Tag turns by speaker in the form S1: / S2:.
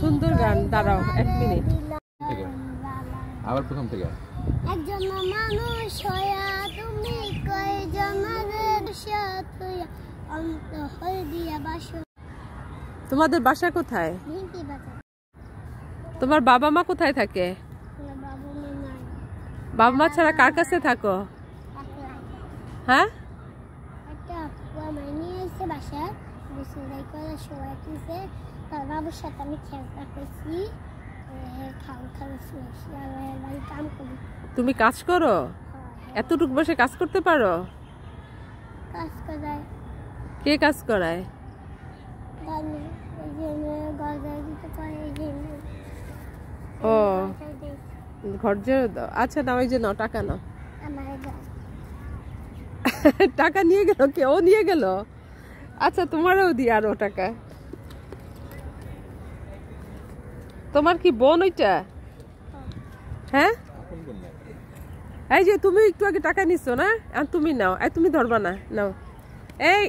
S1: সুন্দর গান, দাঁড়াও 1 মিনিট।
S2: আবার প্রথম থেকে।
S3: একজন মানুষ হইয়া তুমি কয়জনের সাথ হইয়া অন্ত হয়ে দিয়া বাসো।
S1: তোমাদের বাসা কোথায়?
S3: ভিন্টি বাজার।
S1: তোমার বাবা মা কোথায় থাকে?
S3: বাবা মা নাই।
S1: বাবা মা ছাড়া কার কাছে থাকো? হ্যাঁ,
S3: একটা আমার নিয়ে এসে বাসায় বিছানায় করে শোয়া কিছে। তার বাবুর সাথে আমি খেলতে করছি, খাওয়া খাওয়াছি, বাড়ি কাম করি।
S1: তুমি কাজ করো? এতটুকু বসে কাজ করতে পারো?
S3: কাজ করায়।
S1: কে কাজ করায়? ও, ঘর ঝাড়ু দাও। আচ্ছা নাও, এই যে নাও, টাকা নাও। টাকা নিয়ে গেল, কেউ নিয়ে গেল। আচ্ছা তোমারও দি আরো টাকা। তোমার কি বোন ওইটা? হ্যাঁ, এই যে তুমি একটু আগে টাকা নিচ্ছ না, আর তুমি নাও। এই তুমি ধরবা না, নাও। এই